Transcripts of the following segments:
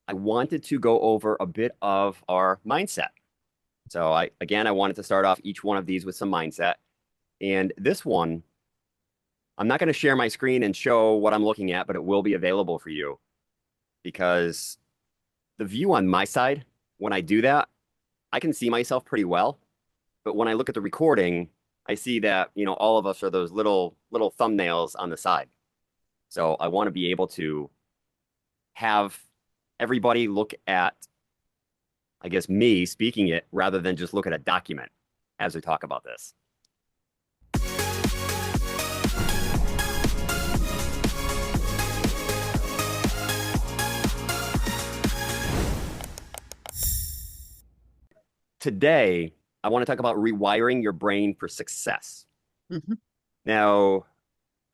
I wanted to go over a bit of our mindset. So I wanted to start off each one of these with some mindset. And this one, I'm not going to share my screen and show what I'm looking at, but it will be available for you because the view on my side, when I do that, I can see myself pretty well. But when I look at the recording, I see that, all of us are those little thumbnails on the side. So I want to be able to have everybody look at, I guess, me speaking it rather than just look at a document as we talk about this. Today, I want to talk about rewiring your brain for success. Mhm. Now,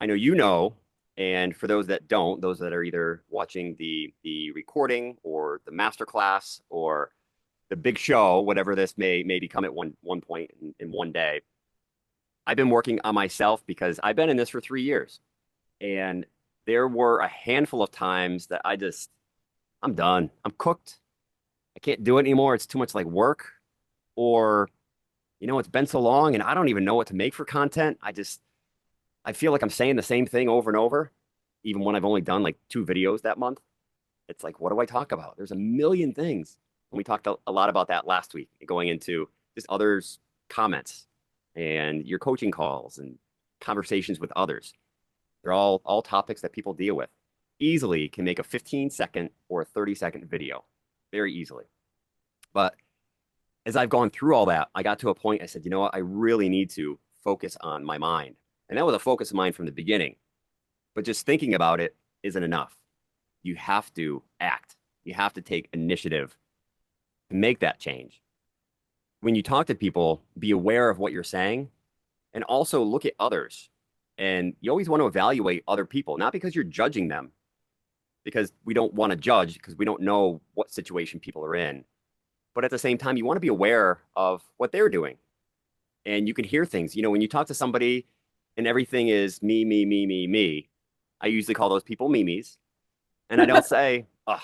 I know and for those that don't, those that are either watching the recording or the masterclass or the big show, whatever this may become at one point in one day, I've been working on myself because I've been in this for 3 years. And there were a handful of times that I'm done. I'm cooked. I can't do it anymore. It's too much like work. Or, it's been so long and I don't even know what to make for content. I feel like I'm saying the same thing over and over, even when I've only done like 2 videos that month. It's like, what do I talk about? There's a million things. And we talked a lot about that last week, going into just others' comments and your coaching calls and conversations with others. They're all topics that people deal with. Easily can make a 15-second or a 30-second video, very easily. But as I've gone through all that, I got to a point I said, you know what? I really need to focus on my mind. And that was a focus of mine from the beginning. But just thinking about it isn't enough. You have to act. You have to take initiative to make that change. When you talk to people, be aware of what you're saying and also look at others. And you always want to evaluate other people, not because you're judging them, because we don't want to judge because we don't know what situation people are in. But at the same time, you want to be aware of what they're doing. And you can hear things. When you talk to somebody and everything is me, me, me, me, me, I usually call those people memes. And I don't say, oh,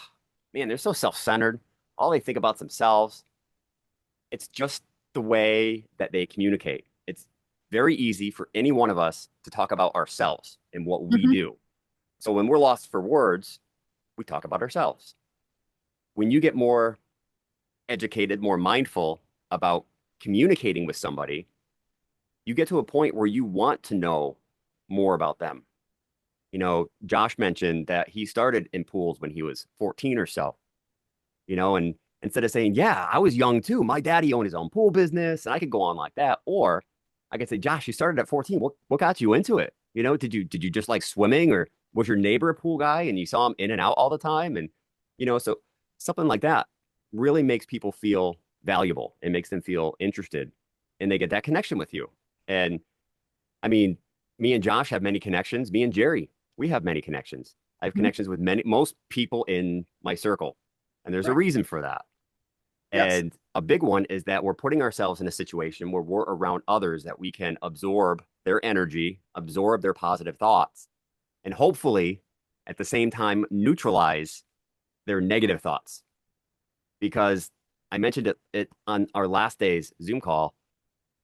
man, they're so self centered. All they think about themselves. It's just the way that they communicate. It's very easy for any one of us to talk about ourselves and what we Mhm. do. So when we're lost for words, we talk about ourselves. When you get more educated, more mindful about communicating with somebody, you get to a point where you want to know more about them. Josh mentioned that he started in pools when he was 14 or so, and instead of saying, yeah, I was young too. My daddy owned his own pool business and I could go on like that. Or I could say, Josh, you started at 14. What got you into it? Did you just like swimming or was your neighbor a pool guy and you saw him in and out all the time? And, so something like that really makes people feel valuable. It makes them feel interested and they get that connection with you. And I mean, me and Josh have many connections. Me and Jerry, we have many connections. I have Mhm. connections with most people in my circle. And there's a Right. reason for that. Yes. And a big one is that we're putting ourselves in a situation where we're around others that we can absorb their energy, absorb their positive thoughts, and hopefully at the same time neutralize their negative thoughts. Because I mentioned it on our last day's Zoom call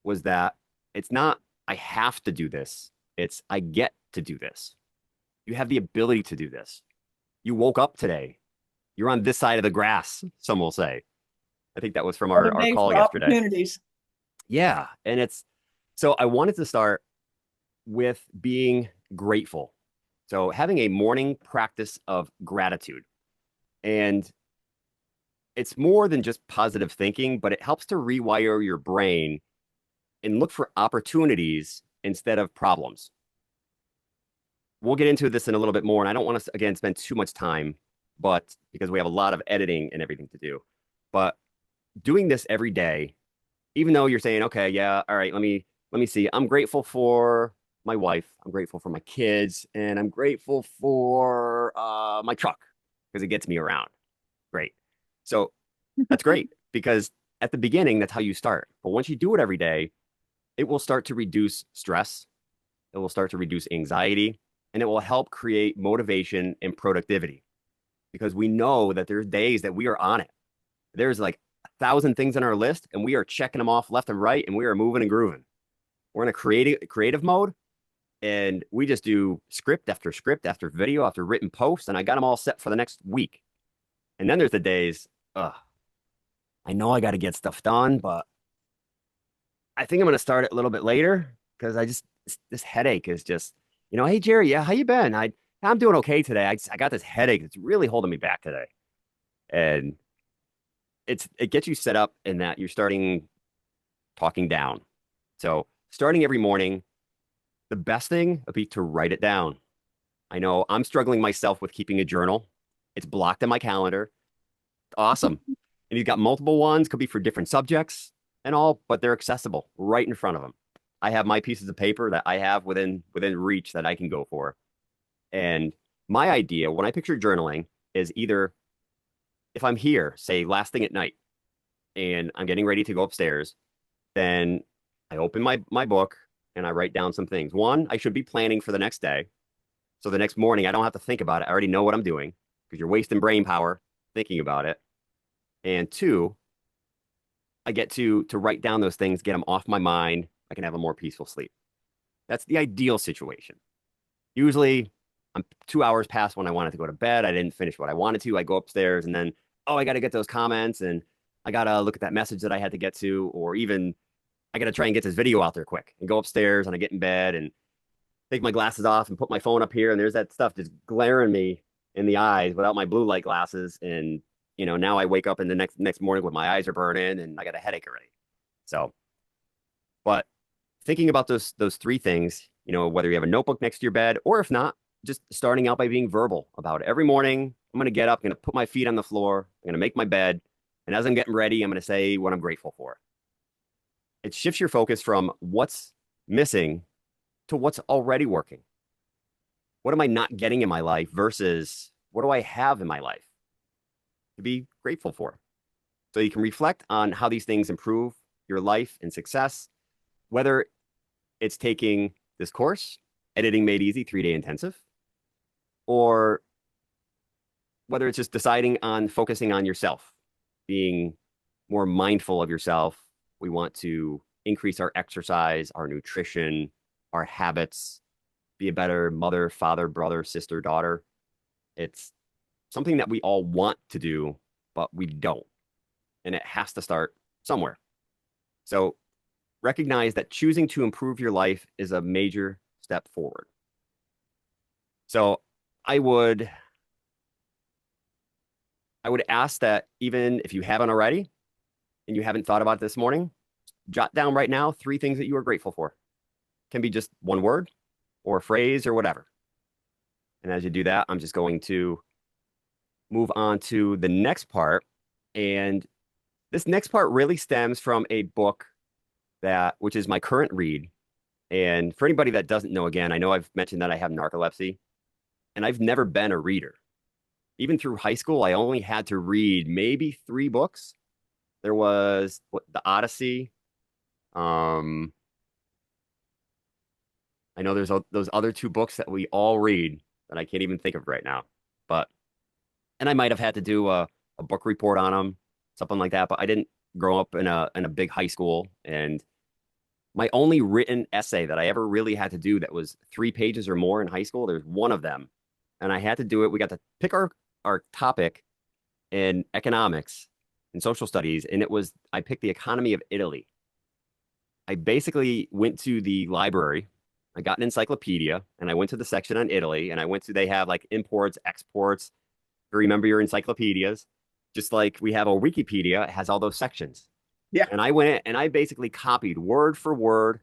was that it's not, I have to do this. It's, I get to do this. You have the ability to do this. You woke up today. You're on this side of the grass, some will say. I think that was from Another our day call for yesterday. opportunities. Yeah. And so I wanted to start with being grateful. So having a morning practice of gratitude. And it's more than just positive thinking, but it helps to rewire your brain and look for opportunities instead of problems. We'll get into this in a little bit more. And I don't want to, again, spend too much time, but because we have a lot of editing and everything to do. But doing this every day, even though you're saying, okay, yeah, all right, let me see. I'm grateful for my wife. I'm grateful for my kids, and I'm grateful for my truck because it gets me around. Great. So that's great because at the beginning, that's how you start. But once you do it every day, it will start to reduce stress. It will start to reduce anxiety, and it will help create motivation and productivity. because we know that there's days that we are on it. There's like 1,000 things on our list, and we are checking them off left and right, and we are moving and grooving. We're in a creative mode, and we just do script after video after written post, and I got them all set for the next week. And then there's the days, I know I got to get stuff done, but I think I'm going to start it a little bit later because this headache is just, hey Jerry, yeah, how you been? I'm doing okay today. I got this headache. It's really holding me back today. And it gets you set up in that you're starting talking down. So starting every morning, the best thing would be to write it down. I know I'm struggling myself with keeping a journal. It's blocked in my calendar. Awesome. And you've got multiple ones, could be for different subjects and all, but they're accessible right in front of them. I have my pieces of paper that I have within reach that I can go for. And my idea when I picture journaling is either if I'm here, say last thing at night, and I'm getting ready to go upstairs, then I open my book and I write down some things. One, I should be planning for the next day. So the next morning, I don't have to think about it. I already know what I'm doing because you're wasting brain power thinking about it. And two, I get to write down those things, get them off my mind. I can have a more peaceful sleep. That's the ideal situation. Usually, I'm 2 hours past when I wanted to go to bed. I didn't finish what I wanted to. I go upstairs and then, oh, I got to get those comments and I got to look at that message that I had to get to, or even I got to try and get this video out there quick and go upstairs and I get in bed and take my glasses off and put my phone up here. And there's that stuff just glaring me in the eyes without my blue light glasses. And, now I wake up in the next morning with my eyes are burning and I got a headache already. So, but thinking about those three things, whether you have a notebook next to your bed or if not, just starting out by being verbal about it. Every morning, I'm going to get up, I'm going to put my feet on the floor, I'm going to make my bed. And as I'm getting ready, I'm going to say what I'm grateful for. It shifts your focus from what's missing to what's already working. What am I not getting in my life versus what do I have in my life to be grateful for? So you can reflect on how these things improve your life and success, whether it's taking this course, Editing Made Easy 3-day intensive, or whether it's just deciding on focusing on yourself, being more mindful of yourself. We want to increase our exercise, our nutrition, our habits, be a better mother, father, brother, sister, daughter. It's something that we all want to do, but we don't. And it has to start somewhere. So recognize that choosing to improve your life is a major step forward. So I would ask that even if you haven't already and you haven't thought about it this morning, jot down right now 3 things that you are grateful for. Can be just one word or a phrase or whatever. And as you do that, I'm just going to move on to the next part. And this next part really stems from a book which is my current read. And for anybody that doesn't know, again, I know I've mentioned that I have narcolepsy and I've never been a reader. Even through high school, I only had to read maybe 3 books. There was the Odyssey. I know there's those other 2 books that we all read that I can't even think of right now. And I might have had to do a book report on them, something like that. But I didn't grow up in a big high school. And my only written essay that I ever really had to do that was 3 pages or more in high school, there's one of them. And I had to do it. We got to pick our topic in economics and social studies. And I picked the economy of Italy. I basically went to the library. I got an encyclopedia and I went to the section on Italy and they have like imports, exports. Remember your encyclopedias, just like we have a Wikipedia, it has all those sections. Yeah. And I went and I basically copied word for word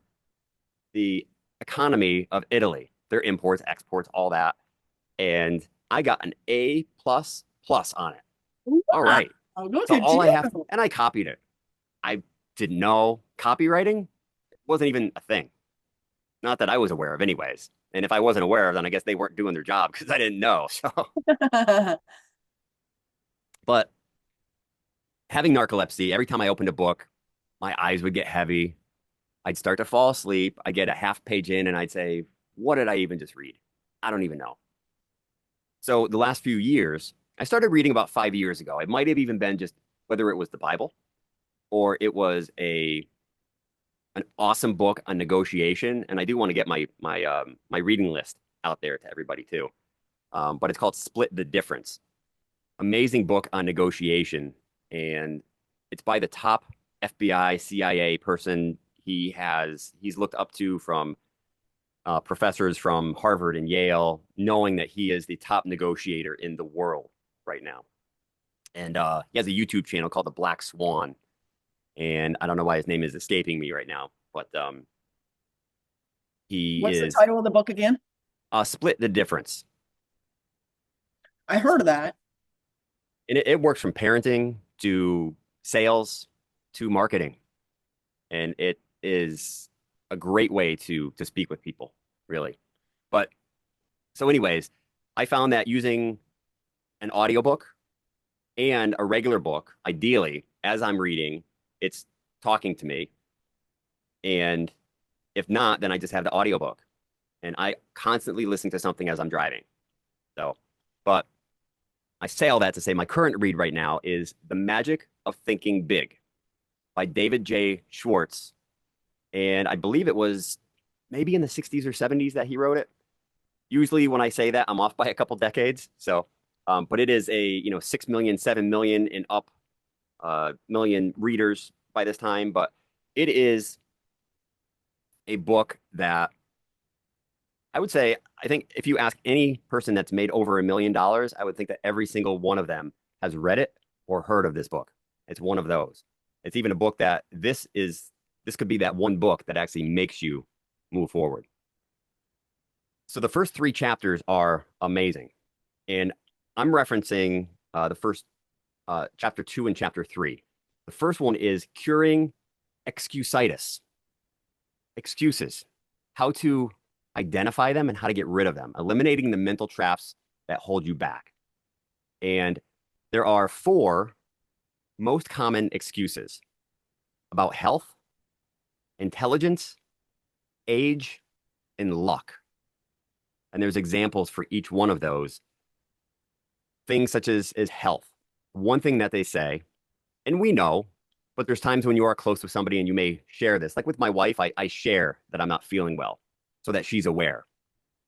the economy of Italy, their imports, exports, all that. And I got an A plus on it. All Wow. right. Look So at all I have, you. and I copied it. I didn't know copywriting wasn't even a thing. Not that I was aware of, anyways. And if I wasn't aware of, then I guess they weren't doing their job because I didn't know. So, but having narcolepsy, every time I opened a book, my eyes would get heavy. I'd start to fall asleep. I'd get a half page in and I'd say, what did I even just read? I don't even know. So the last few years, I started reading about 5 years ago. It might have even been just whether it was the Bible or it was a an awesome book on negotiation. And I do want to get my reading list out there to everybody too. But it's called Split the Difference. Amazing book on negotiation, and it's by the top FBI, CIA person he's looked up to from professors from Harvard and Yale, knowing that he is the top negotiator in the world right now. And he has a YouTube channel called The Black Swan, and I don't know why his name is escaping me right now, but he What's the is title of the book again? Split the Difference. I heard of that. And it works from parenting to sales to marketing. And it is a great way to speak with people, really. But so, anyways, I found that using an audiobook and a regular book, ideally, as I'm reading, it's talking to me. And if not, then I just have the audiobook. And I constantly listen to something as I'm driving. So, but I say all that to say my current read right now is The Magic of Thinking Big by David J. Schwartz. And I believe it was maybe in the 60s or 70s that he wrote it. Usually when I say that, I'm off by a couple decades. So, but it is a, 6 million, 7 million and up million readers by this time. But it is a book that I would say, I think if you ask any person that's made over $1 million, I would think that every single one of them has read it or heard of this book. It's one of those. It's even a book that this could be that one book that actually makes you move forward. So the first three chapters are amazing. And I'm referencing the first chapter 2 and chapter 3. The first one is curing excusitis, excuses, how to identify them and how to get rid of them, eliminating the mental traps that hold you back. And there are 4 most common excuses about health, intelligence, age, and luck. And there's examples for each one of those. Things such as health. One thing that they say, and we know, but there's times when you are close with somebody and you may share this. Like with my wife, I share that I'm not feeling well so that she's aware.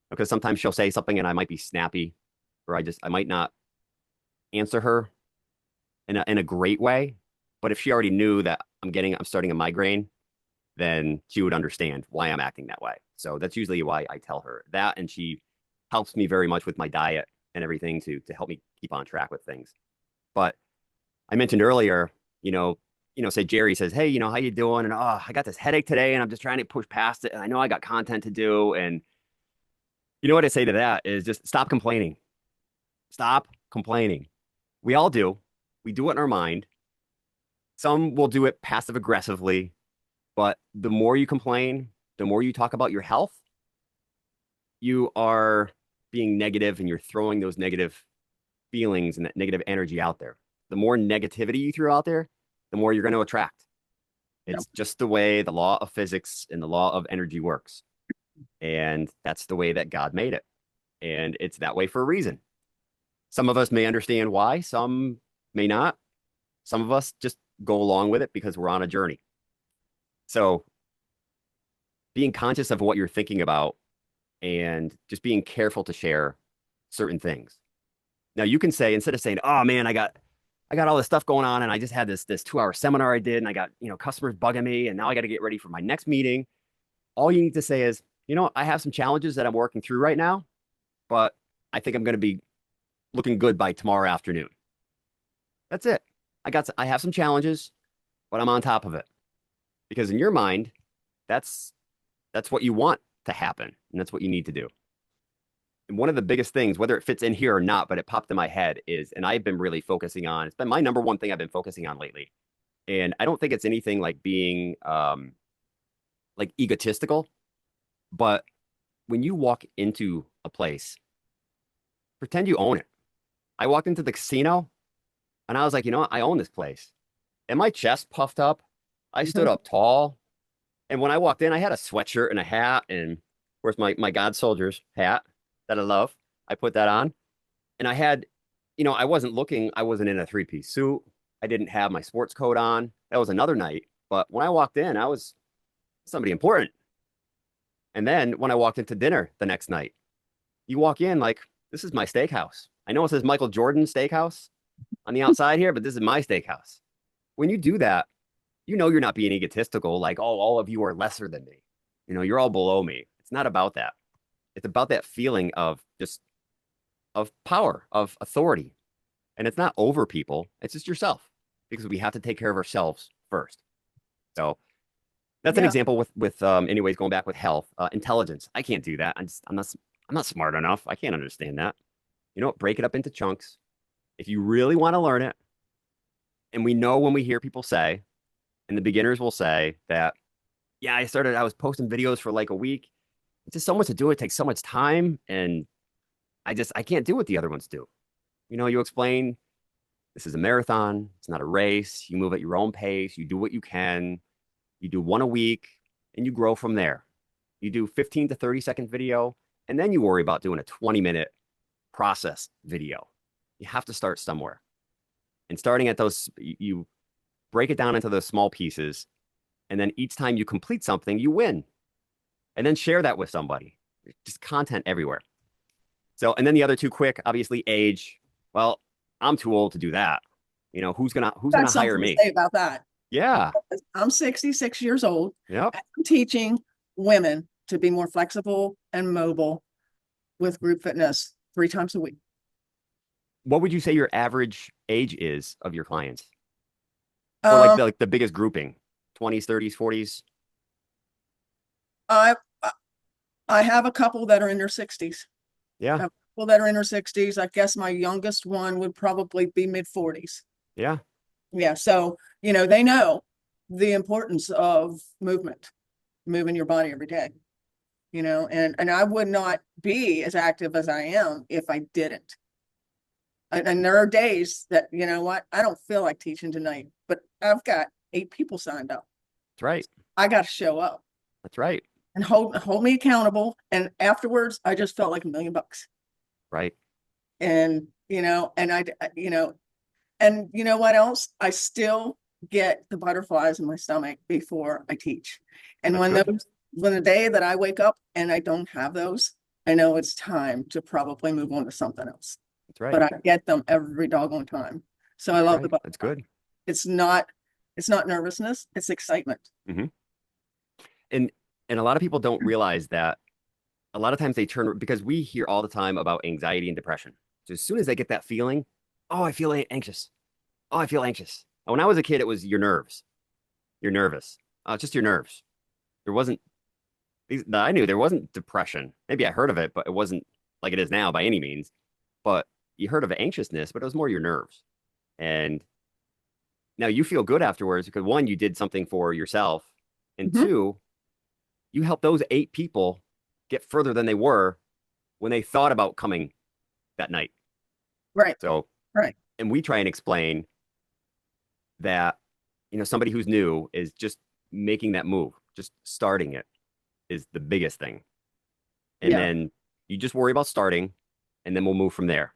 Because sometimes she'll say something and I might be snappy, or I might not answer her in a great way. But if she already knew that I'm starting a migraine, then she would understand why I'm acting that way. So that's usually why I tell her that. And she helps me very much with my diet and everything to help me keep on track with things. But I mentioned earlier, say Jerry says, "Hey, how you doing?" And I got this headache today and I'm just trying to push past it. And I know I got content to do. And you know what I say to that is just stop complaining. Stop complaining. We all do. We do it in our mind. Some will do it passive aggressively, but the more you complain, the more you talk about your health, you are being negative and you're throwing those negative feelings and that negative energy out there. The more negativity you throw out there, the more you're going to attract. Yep. It's just the way the law of physics and the law of energy works. And that's the way that God made it. And it's that way for a reason. Some of us may understand why, some may not. Some of us just go along with it because we're on a journey. So being conscious of what you're thinking about and just being careful to share certain things. Now you can say, instead of saying, "Oh man, I got all this stuff going on and I just had this 2-hour seminar I did and I got, customers bugging me and now I got to get ready for my next meeting." All you need to say is, "I have some challenges that I'm working through right now, but I think I'm going to be looking good by tomorrow afternoon." That's it. I have some challenges, but I'm on top of it. Because in your mind, that's what you want to happen and that's what you need to do. And one of the biggest things, whether it fits in here or not, but it popped in my head is, and I've been really focusing on, it's been my number one thing I've been focusing on lately. And I don't think it's anything like being like egotistical, but when you walk into a place, pretend you own it. I walked into the casino and I was like, what? I own this place. And my chest puffed up. I stood up tall. And when I walked in, I had a sweatshirt and a hat, and of course my God Soldier's hat that I love. I put that on, and I had I wasn't looking, I wasn't in a three-piece suit. I didn't have my sports coat on. That was another night. But when I walked in, I was somebody important. And then when I walked into dinner the next night, you walk in like, this is my steakhouse. I know it says Michael Jordan Steakhouse on the outside here, but this is my steakhouse. When you do that, you're not being egotistical, like, oh, all of you are lesser than me. You're all below me. It's not about that. It's about that feeling of just of power, of authority. And it's not over people, it's just yourself because we have to take care of ourselves first. So that's an Yeah. example with anyways, going back with health, intelligence. I can't do that. I'm not smart enough. I can't understand that. Break it up into chunks. If you really want to learn it, and we know when we hear people say, and the beginners will say that, yeah, I was posting videos for like a week. It's just so much to do. It takes so much time. And I can't do what the other ones do. You explain this is a marathon. It's not a race. You move at your own pace. You do what you can. You do one a week and you grow from there. You do 15 to 30-second video, and then you worry about doing a 20-minute process video. You have to start somewhere. And starting at those, you break it down into those small pieces. And then each time you complete something, you win. And then share that with somebody. Just content everywhere. So, and then the other two quick, obviously age. Well, I'm too old to do that. Who's gonna Got hire something to me? say about that. Yeah. I'm 66 years old. Yep. I'm teaching women to be more flexible and mobile with group fitness 3 times a week. What would you say your average age is of your clients? Or like Um, the biggest grouping? 20s, 30s, 40s? I I have a couple that are in their 60s. I Yeah. have people that are in their 60s. I guess my youngest one would probably be mid 40s. Yeah. Yeah, so they know the importance of movement, moving your body every day. And I would not be as active as I am if I didn't. And there are days that, what, I don't feel like teaching tonight, but I've got 8 people signed up. That's right. I got to show up That's right. and hold me accountable. And afterwards, I just felt like $1 million. Right. And and you know what else? I still get the butterflies in my stomach before I teach. And That's good. when the day that I wake up and I don't have those, I know it's time to probably move on to something else. That's right. But I get them every doggone time. So I That's love the right. That's butterfly. good. It's not it's not nervousness, it's excitement. Hmm. And and a lot of people don't realize that a lot of times they turn because we hear all the time about anxiety and depression. So as soon as they get that feeling, oh, I feel anxious. Oh, I feel anxious. When I was a kid, it was your nerves. You're nervous. It's just your nerves. There wasn't I knew there wasn't depression. Maybe I heard of it, but it wasn't like it is now by any means. But you heard of anxiousness, but it was more your nerves. And now you feel good afterwards because one, you did something for yourself, and Mhm. two, you helped those 8 people get further than they were when they thought about coming that night. Right, So, right. and we try and explain that, somebody who's new is just making that move, just starting it is the biggest thing. And Yeah, then you just worry about starting, and then we'll move from there.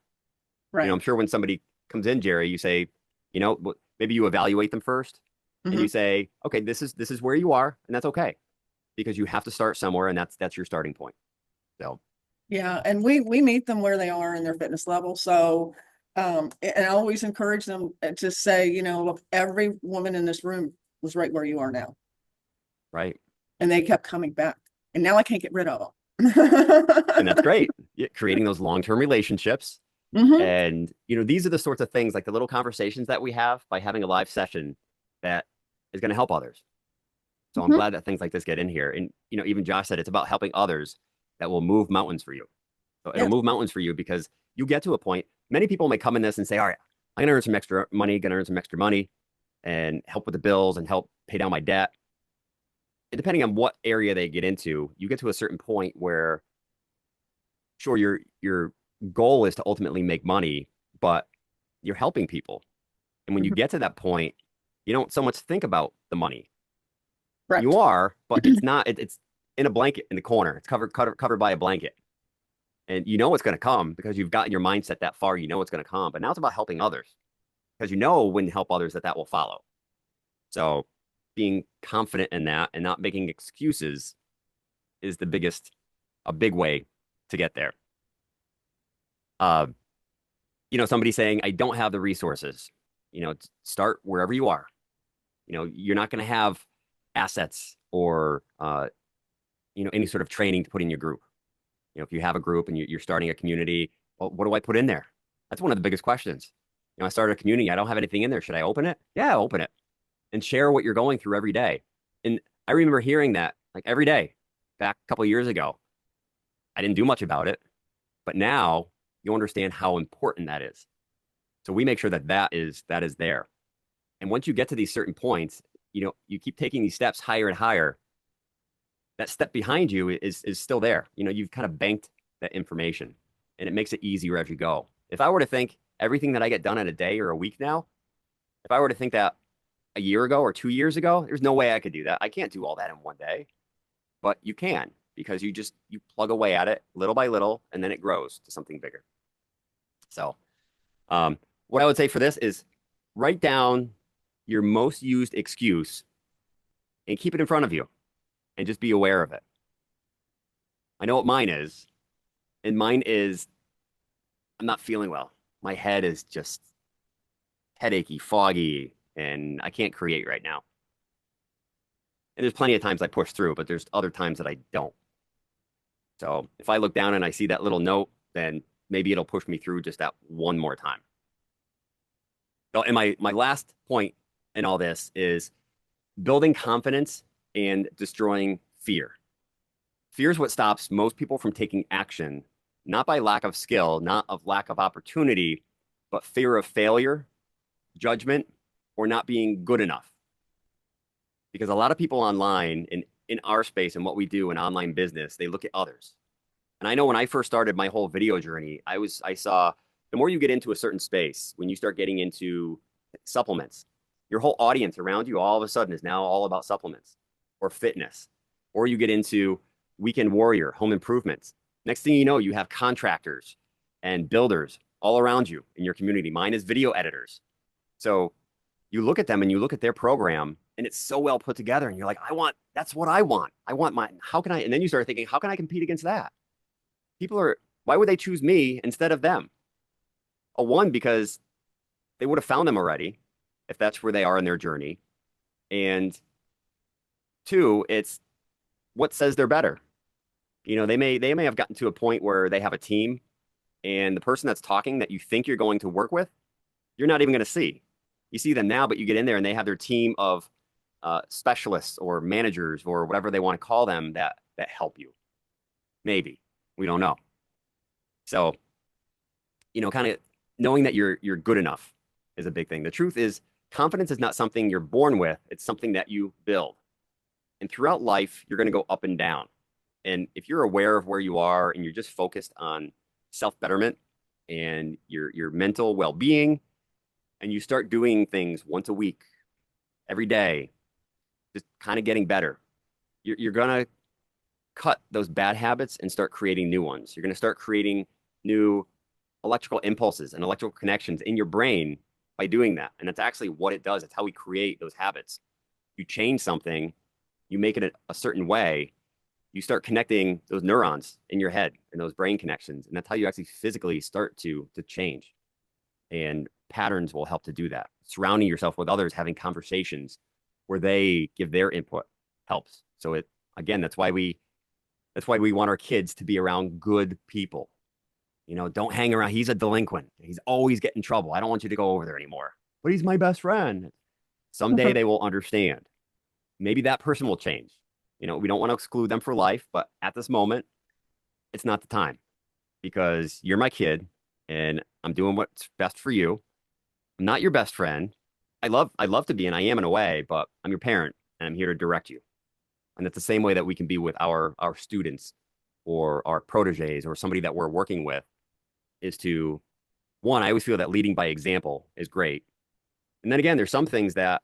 right. I'm sure when somebody comes in, Jerry, you say, maybe you evaluate them first and Hmm. you say, okay, this is where you are, and that's okay because you have to start somewhere, and that's your starting point. So, Yeah, and we meet them where they are in their fitness level. So and I always encourage them to say, look, every woman in this room was right where you are now. right. And they kept coming back. And now I can't get rid of And that's them. great. Creating those long-term relationships. Hmm. And, these are the sorts of things like the little conversations that we have by having a live session that is going to help others. So I'm Hmm. glad that things like this get in here. And, even Josh said it's about helping others that will move mountains for you. So it'll Yes. move mountains for you because you get to a point. Many people may come in this and say, all right, I'm going to earn some extra money, going to earn some extra money and help with the bills and help pay down my debt. And depending on what area they get into, you get to a certain point where, sure, your goal is to ultimately make money, but you're helping people. And when you Mhm. get to that point, you don't so much think about the money. You Correct. are, but it's not. It's in a blanket in the corner. It's covered by a blanket. And you know it's going to come because you've gotten your mindset that far. You know it's going to come. But now it's about helping others because you know when you help others that that will follow. So being confident in that and not making excuses is a big way to get there. Uh, somebody saying, I don't have the resources, start wherever you are. You're not going to have assets or, any sort of training to put in your group. If you have a group and you're starting a community, well, what do I put in there? That's one of the biggest questions. I started a community. I don't have anything in there. Should I open it? Yeah, open it and share what you're going through every day. And I remember hearing that like every day back a couple of years ago. I didn't do much about it, but now you understand how important that is. So we make sure that that is there. And once you get to these certain points, you keep taking these steps higher and higher. That step behind you is still there. You've kind of banked that information, and it makes it easier as you go. If I were to think everything that I get done in a day or a week now, if I were to think that a year ago or 2 years ago, there's no way I could do that. I can't do all that in one day, but you can because you plug away at it little by little, and then it grows to something bigger. So, um, what I would say for this is write down your most used excuse and keep it in front of you and just be aware of it. I know what mine is, and mine is I'm not feeling well. My head is just headachy, foggy, and I can't create right now. And there's plenty of times I push through, but there's other times that I don't. So if I look down and I see that little note, then maybe it'll push me through just that one more time. So, and my last point in all this is building confidence and destroying fear. Fear is what stops most people from taking action, not by lack of skill, not of lack of opportunity, but fear of failure, judgment, or not being good enough. Because a lot of people online in our space and what we do in online business, they look at others. And I know when I first started my whole video journey, I saw the more you get into a certain space, when you start getting into supplements, your whole audience around you all of a sudden is now all about supplements or fitness. Or you get into weekend warrior, home improvements. Next thing you know, you have contractors and builders all around you in your community. Mine is video editors. So you look at them and you look at their program and it's so well put together. And you're like, that's what I want. I want how can I? And then you start thinking, how can I compete against that? Why would they choose me instead of them? One, because they would have found them already if that's where they are in their journey. And two, it's what says they're better. They may have gotten to a point where they have a team and the person that's talking that you think you're going to work with, you're not even going to see. You see them now, but you get in there and they have their team of specialists or managers or whatever they want to call them that help you. Maybe we don't know. So, kind of knowing that you're good enough is a big thing. The truth is, confidence is not something you're born with; it's something that you build. And throughout life, you're going to go up and down. And if you're aware of where you are and you're just focused on self betterment and your mental well being, and you start doing things once a week, every day, just kind of getting better, you're going to cut those bad habits and start creating new ones. You're going to start creating new electrical impulses and electrical connections in your brain by doing that. And that's actually what it does. It's how we create those habits. You change something, you make it a certain way, you start connecting those neurons in your head and those brain connections. And that's how you actually physically start to change. And patterns will help to do that. Surrounding yourself with others, having conversations where they give their input helps. So that's why we want our kids to be around good people. Don't hang around. He's a delinquent. He's always getting in trouble. I don't want you to go over there anymore. But he's my best friend. Someday they will understand. Maybe that person will change. We don't want to exclude them for life, but at this moment, it's not the time because you're my kid and I'm doing what's best for you. I'm not your best friend. I love to be, and I am in a way, but I'm your parent and I'm here to direct you. And that's the same way that we can be with our students or our proteges or somebody that we're working with is to one, I always feel that leading by example is great. And then again, there's some things that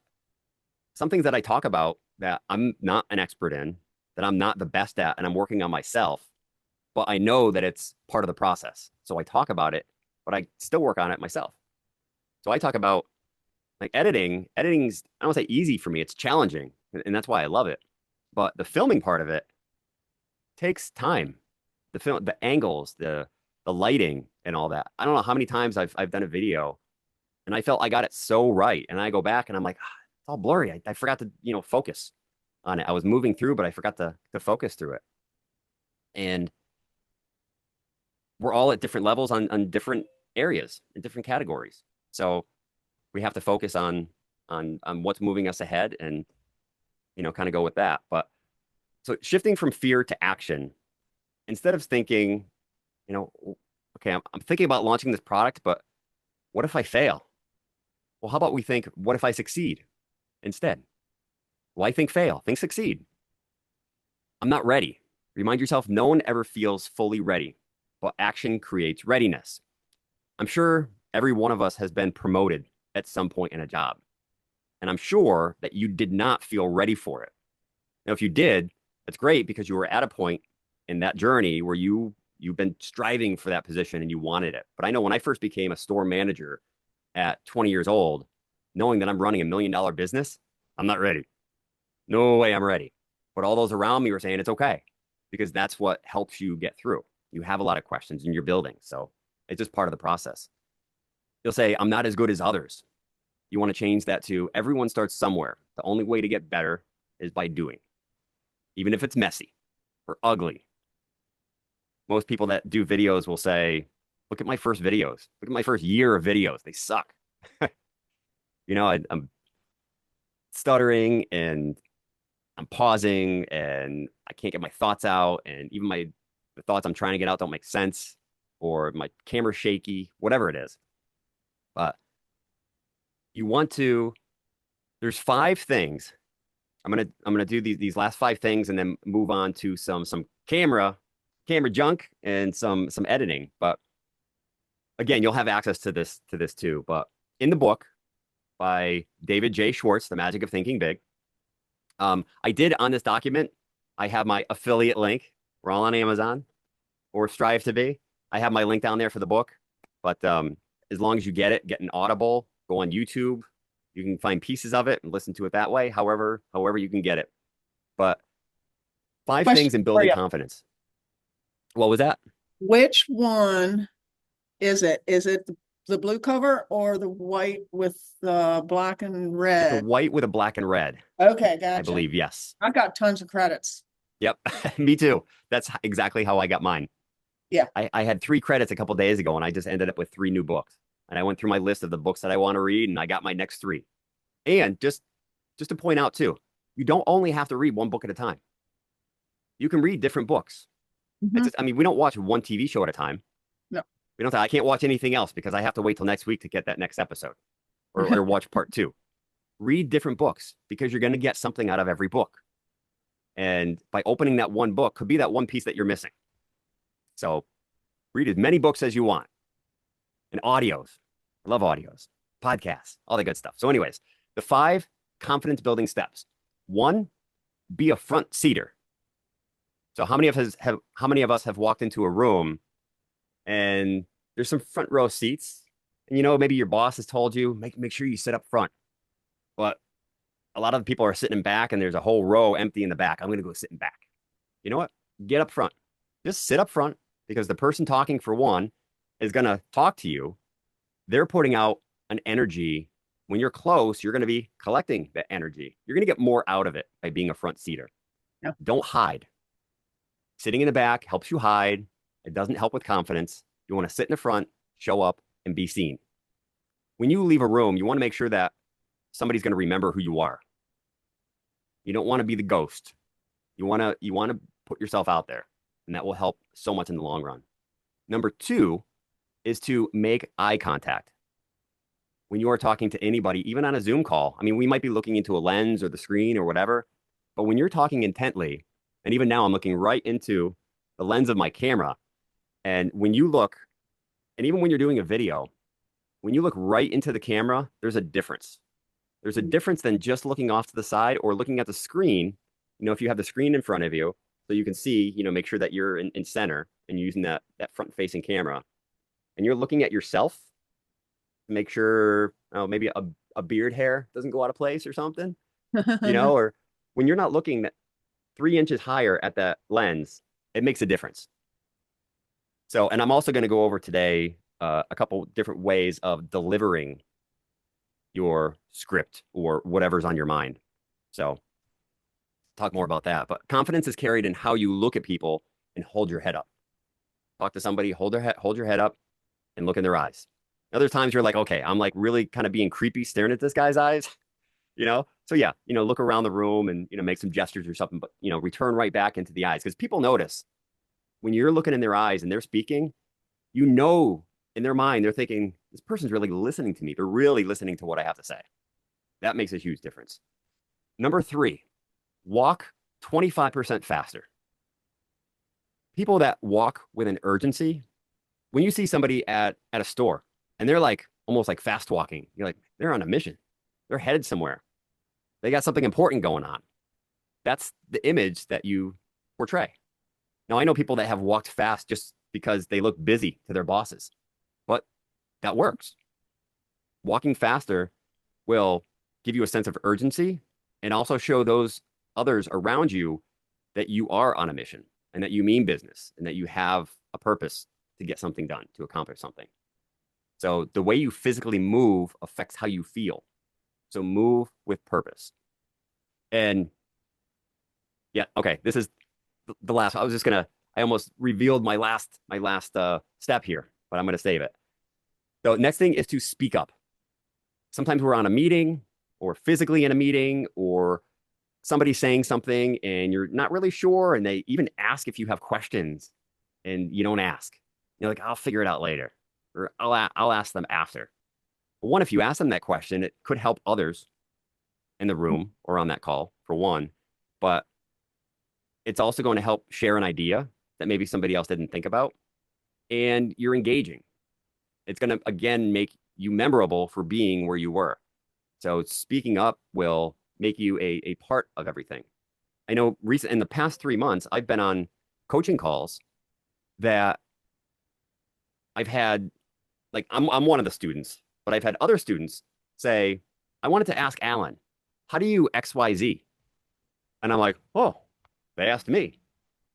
I talk about that I'm not an expert in, that I'm not the best at, and I'm working on myself. but I know that it's part of the process. So I talk about it, but I still work on it myself. So I talk about like editing. Editing's, I don't want to say easy for me, it's challenging, and that's why I love it. But the filming part of it takes time. The film, the angles, the lighting and all that. I don't know how many times I've done a video and I felt I got it so right. And I go back and I'm like, ah, it's all blurry. I forgot to, focus on it. I was moving through, but I forgot to focus through it. And we're all at different levels on different areas in different categories. So we have to focus on what's moving us ahead and kind of go with that. But so shifting from fear to action, instead of thinking, you know, okay, I'm thinking about launching this product, but what if I fail? Well, how about we think, what if I succeed instead? Why think fail? Think succeed. I'm not ready. Remind yourself no one ever feels fully ready, but action creates readiness. I'm sure every one of us has been promoted at some point in a job. And I'm sure that you did not feel ready for it. Now, if you did, that's great because you were at a point in that journey where you've been striving for that position and you wanted it. But I know when I first became a store manager at 20 years old, knowing that I'm running $1 million business, I'm not ready. No way I'm ready. But all those around me were saying it's okay because that's what helps you get through. You have a lot of questions and you're building. So it's just part of the process. You'll say, I'm not as good as others. You want to change that to everyone starts somewhere. The only way to get better is by doing, even if it's messy or ugly. Most people that do videos will say, look at my first videos. Look at my first year of videos. They suck. I'm stuttering and I'm pausing and I can't get my thoughts out. And even the thoughts I'm trying to get out don't make sense or my camera's shaky, whatever it is. But you want to, there's 5 things. I'm gonna do these last 5 things and then move on to some camera junk and some editing. But again, you'll have access to this too. But in the book by David J. Schwartz, The Magic of Thinking Big, I did on this document, I have my affiliate link. We're all on Amazon or strive to be. I have my link down there for the book. But as long as you get an Audible, go on YouTube. You can find pieces of it and listen to it that way, however you can get it. But 5 things Question in for building you. confidence. What was that? Which one is it? Is it the blue cover or the white with the black and It's a red? white with a black and red, Okay, I gotcha. believe. Yes. I've got tons of credits. Yep. Me too. That's exactly how I got mine. Yeah. I had 3 credits a couple days ago and I just ended up with 3 new books. And I went through my list of the books that I want to read and I got my next 3. And just to point out too, you don't only have to read one book at a time. You can read different books. Hmm. I mean, we don't watch one TV show at a time. No. We don't say, I can't watch anything else because I have to wait till next week to get that next episode or watch part 2. Read different books because you're going to get something out of every book. And by opening that one book could be that one piece that you're missing. So read as many books as you want and audios. I love audios, podcasts, all the good stuff. So, anyways, the 5 confidence building steps. 1, be a front seater. So how many of us have walked into a room and there's some front row seats, and maybe your boss has told you make sure you sit up front, but a lot of the people are sitting in back and there's a whole row empty in the back. I'm going to go sit in back. You know what? Get up front. Just sit up front because the person talking for one is going to talk to you. They're putting out an energy. When you're close, you're going to be collecting that energy. You're going to get more out of it by being a front seater. Yeah. Don't hide. Sitting in the back helps you hide. It doesn't help with confidence. You want to sit in the front, show up, and be seen. When you leave a room, you want to make sure that somebody's going to remember who you are. You don't want to be the ghost. You want to put yourself out there, and that will help so much in the long run. Number 2 is to make eye contact. When you are talking to anybody, even on a Zoom call, I mean, we might be looking into a lens or the screen or whatever, but when you're talking intently, and even now I'm looking right into the lens of my camera, and when you look, and even when you're doing a video, when you look right into the camera, there's a difference. There's a difference than just looking off to the side or looking at the screen. If you have the screen in front of you, so you can see, make sure that you're in center. and using that front facing camera and you're looking at yourself to make sure, oh, maybe a beard hair doesn't go out of place or something, or when you're not looking 3 inches higher at that lens, it makes a difference. So, and I'm also going to go over today a couple different ways of delivering your script or whatever's on your mind. So, talk more about that. But confidence is carried in how you look at people and hold your head up. Talk to somebody, hold your head up, and look in their eyes. Other times you're like, okay, I'm like really kind of being creepy, staring at this guy's eyes, So yeah, look around the room and make some gestures or something, but return right back into the eyes because people notice when you're looking in their eyes and they're speaking, in their mind they're thinking this person's really listening to me. They're really listening to what I have to say. That makes a huge difference. Number three, walk 25% faster. People that walk with an urgency, when you see somebody at a store and they're like almost like fast walking, you're like, they're on a mission. They're headed somewhere. They got something important going on. That's the image that you portray. Now, I know people that have walked fast just because they look busy to their bosses, but that works. Walking faster will give you a sense of urgency and also show those others around you that you are on a mission and that you mean business and that you have a purpose to get something done, to accomplish something. So the way you physically move affects how you feel. So move with purpose. And yeah, okay, this is the last. I almost revealed my last step here, but I'm gonna save it. So next thing is to speak up. Sometimes we're on a meeting or physically in a meeting or somebody's saying something and you're not really sure, and they even ask if you have questions and you don't ask. You're like, I'll figure it out later, or I'll ask them after. But one, if you ask them that question, it could help others in the room or on that call, for one. But it's also going to help share an idea that maybe somebody else didn't think about. And you're engaging. It's going to, again, make you memorable for being where you were. So speaking up will make you a part of everything. I know in the past 3 months, I've been on coaching calls that I've had, like, I'm one of the students, but I've had other students say, I wanted to ask Alan, how do you XYZ? And I'm like, oh, they asked me.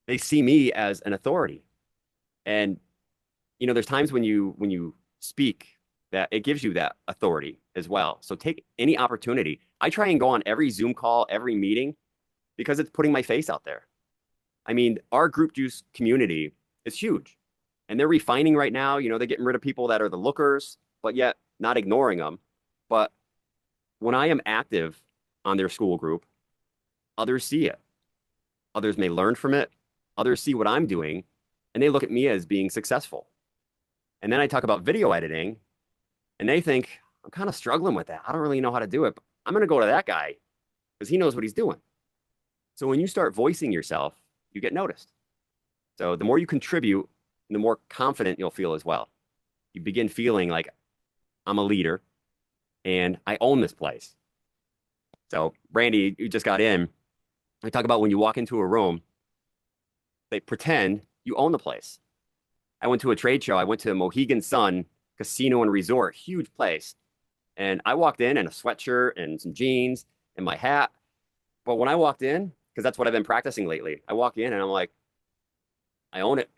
They see me as an authority. And there's times when you speak that it gives you that authority as well. So take any opportunity. I try and go on every Zoom call, every meeting, because it's putting my face out there. I mean, our group juice community is huge. And they're refining right now. They're getting rid of people that are the lookers, but yet not ignoring them. But when I am active on their school group, others see it. Others may learn from it. Others see what I'm doing, and they look at me as being successful. And then I talk about video editing, and they think, I'm kind of struggling with that. I don't really know how to do it, but I'm going to go to that guy because he knows what he's doing. So when you start voicing yourself, you get noticed. So the more you contribute, the more confident you'll feel as well. You begin feeling like I'm a leader and I own this place. So, Brandy, you just got in. I talk about when you walk into a room, they pretend you own the place. I went to a trade show. I went to Mohegan Sun Casino and Resort, huge place. And I walked in a sweatshirt and some jeans and my hat. But when I walked in, because that's what I've been practicing lately, I walk in and I'm like, I own it.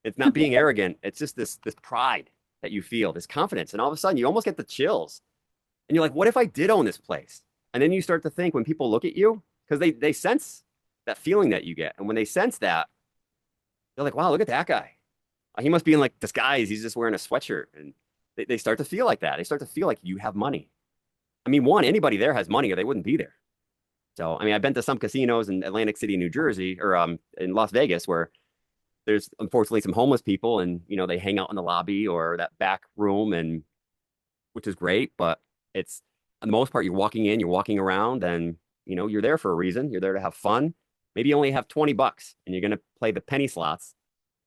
It's not being arrogant. It's just this pride that you feel, this confidence. And all of a sudden, you almost get the chills. And you're like, what if I did own this place? And then you start to think when people look at you, because they sense that feeling that you get. And when they sense that, they're like, wow, look at that guy. He must be in like disguise. He's just wearing a sweatshirt. And they start to feel like that. They start to feel like you have money. I mean, one, anybody there has money or they wouldn't be there. So, I mean, I've been to some casinos in Atlantic City, New Jersey, or in Las Vegas, where there's unfortunately some homeless people, and they hang out in the lobby or that back room, and which is great. But it's on the most part, you're walking in, you're walking around, and you're there for a reason. You're there to have fun. Maybe you only have $20, and you're gonna play the penny slots,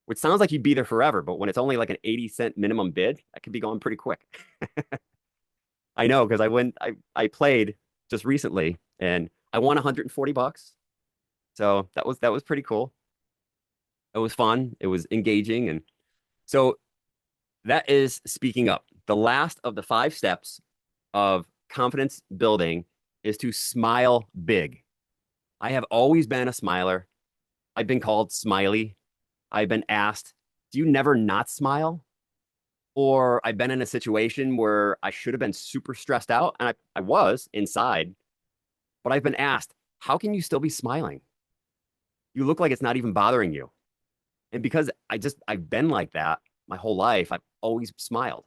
which sounds like you'd be there forever. But when it's only like an 80-cent minimum bid, that could be going pretty quick. I know because I played just recently and I won $140. So that was pretty cool. It was fun. It was engaging. And so that is speaking up. The last of the 5 steps of confidence building is to smile big. I have always been a smiler. I've been called smiley. I've been asked, do you never not smile? Or I've been in a situation where I should have been super stressed out, and I was inside, but I've been asked, how can you still be smiling? You look like it's not even bothering you. And because I've been like that my whole life, I've always smiled.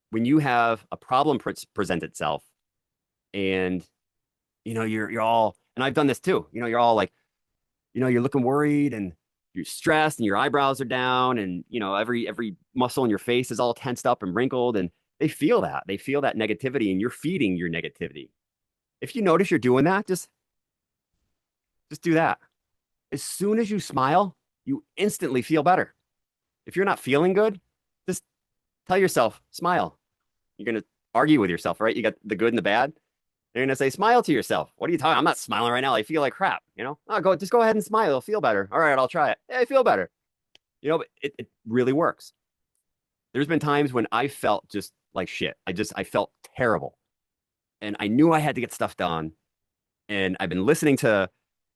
When you have a problem present itself and you're all, and I've done this too, you're all like, you're looking worried and you're stressed and your eyebrows are down and every muscle in your face is all tensed up and wrinkled and they feel that negativity and you're feeding your negativity. If you notice you're doing that, just do that. As soon as you smile, you instantly feel better. If you're not feeling good, just tell yourself, smile. You're going to argue with yourself, right? You got the good and the bad. You're going to say, smile to yourself. What are you talking? I'm not smiling right now. I feel like crap. Just go ahead and smile. It'll feel better. All right, I'll try it. Yeah, I feel better. But it really works. There's been times when I felt just like shit. I felt terrible. And I knew I had to get stuff done. And I've been listening to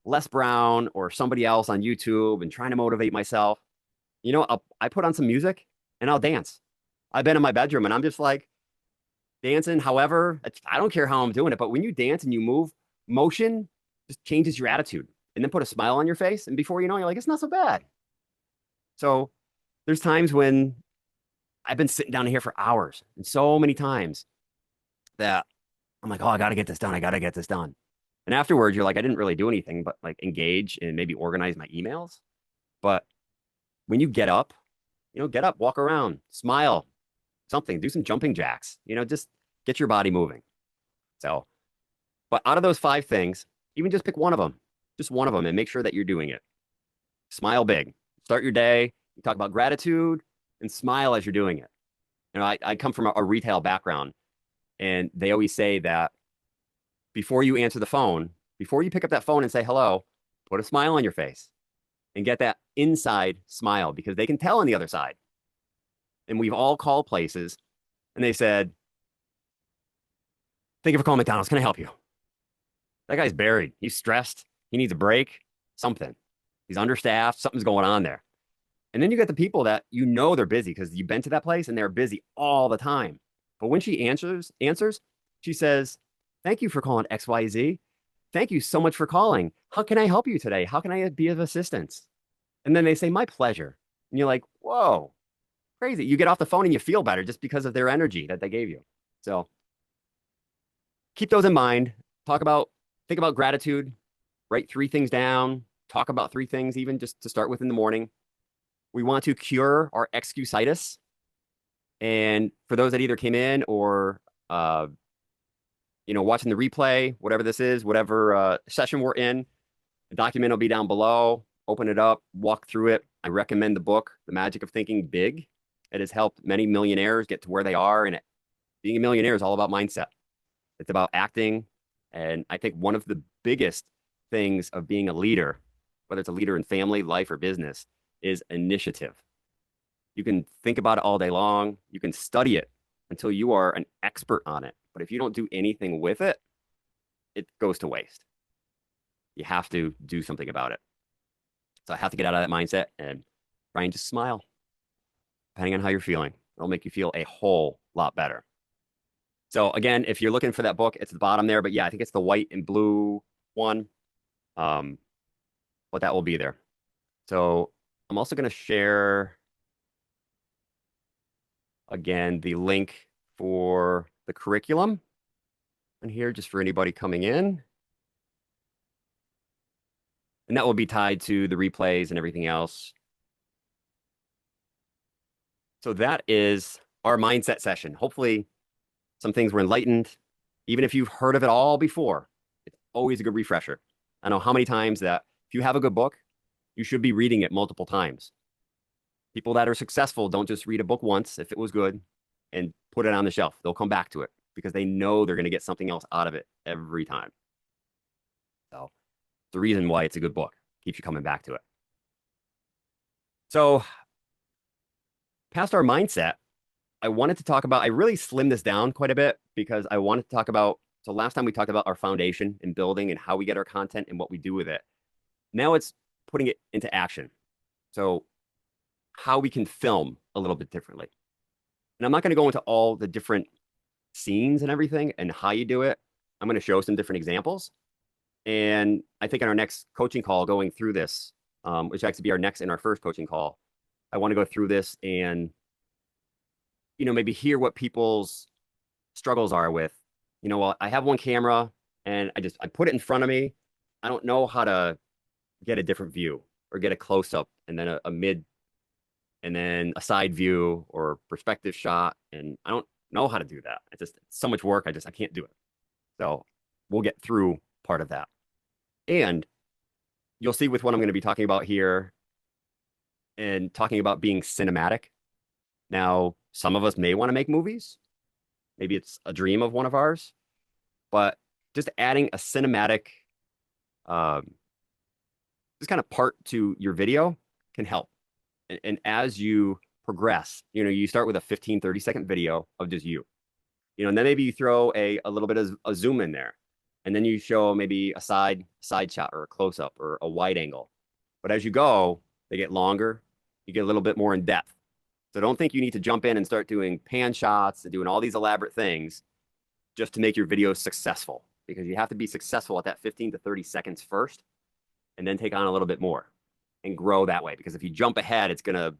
Les Brown or somebody else on YouTube and trying to motivate myself. I put on some music and I'll dance. I've been in my bedroom and I'm just like dancing. However, I don't care how I'm doing it, but when you dance and you move, motion just changes your attitude. And then put a smile on your face. And before you know, you're like, it's not so bad. So there's times when I've been sitting down here for hours and so many times that I'm like, oh, I got to get this done. I got to get this done. And afterwards, you're like, I didn't really do anything but like engage and maybe organize my emails. But when you get up, walk around, smile, something, do some jumping jacks, just get your body moving. So, but out of those 5 things, even just pick one of them, just one of them, and make sure that you're doing it. Smile big. Start your day. You talk about gratitude and smile as you're doing it. I come from a retail background, and they always say that before you answer the phone, before you pick up that phone and say hello, put a smile on your face and get that inside smile because they can tell on the other side. And we've all called places and they said, thank you for calling McDonald's. Can I help you? That guy's buried. He's stressed. He needs a break, something. He's understaffed. Something's going on there. And then you get the people that they're busy because you've been to that place and they're busy all the time. But when she answers, she says, thank you for calling XYZ. Thank you so much for calling. How can I help you today? How can I be of assistance? And then they say, my pleasure. And you're like, whoa, crazy. You get off the phone and you feel better just because of their energy that they gave you. So keep those in mind. Think about gratitude, write 3 things down, talk about 3 things, even just to start with in the morning. We want to cure our excusitis. And for those that either came in or, watching the replay, whatever this is, whatever session we're in, the document will be down below. Open it up, walk through it. I recommend the book, The Magic of Thinking Big. It has helped many millionaires get to where they are. And being a millionaire is all about mindset. It's about acting. And I think one of the biggest things of being a leader, whether it's a leader in family, life, or business, is initiative. You can think about it all day long. You can study it until you are an expert on it. But if you don't do anything with it, it goes to waste. You have to do something about it. So I have to get out of that mindset and try and just smile, depending on how you're feeling. It'll make you feel a whole lot better. So again, if you're looking for that book, it's at the bottom there. But yeah, I think it's the white and blue one. But that will be there. So I'm also going to share again the link for the curriculum in here just for anybody coming in. And that will be tied to the replays and everything else. So that is our mindset session. Hopefully some things were enlightened. Even if you've heard of it all before, it's always a good refresher. I know how many times that if you have a good book, you should be reading it multiple times. People that are successful don't just read a book once if it was good and put it on the shelf. They'll come back to it because they know they're going to get something else out of it every time. So the reason why it's a good book keeps you coming back to it. So, past our mindset, I wanted to talk about, I really slimmed this down quite a bit because I wanted to talk about. So, last time we talked about our foundation and building and how we get our content and what we do with it. Now it's putting it into action. So, how we can film a little bit differently. And I'm not going to go into all the different scenes and everything and how you do it. I'm going to show some different examples. And I think in our next coaching call, going through this, which actually be our next in our first coaching call, I want to go through this and maybe hear what people's struggles are with. Well, I have one camera and I put it in front of me. I don't know how to get a different view or get a close up and then a mid and then a side view or perspective shot. And I don't know how to do that. It's so much work. I can't do it. So we'll get through part of that. And you'll see with what I'm going to be talking about here and talking about being cinematic. Now, some of us may want to make movies. Maybe it's a dream of one of ours, but just adding a cinematic, um, just kind of part to your video can help. And as you progress, you start with a 15, 30-second video of just you, and then maybe you throw a little bit of a zoom in there. And then you show maybe a side shot or a close up or a wide angle. But as you go, they get longer. You get a little bit more in depth. So don't think you need to jump in and start doing pan shots and doing all these elaborate things just to make your videos successful, because you have to be successful at that 15 to 30 seconds first and then take on a little bit more and grow that way. Because if you jump ahead, it's going to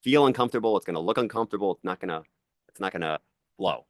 feel uncomfortable. It's going to look uncomfortable. It's not going to flow.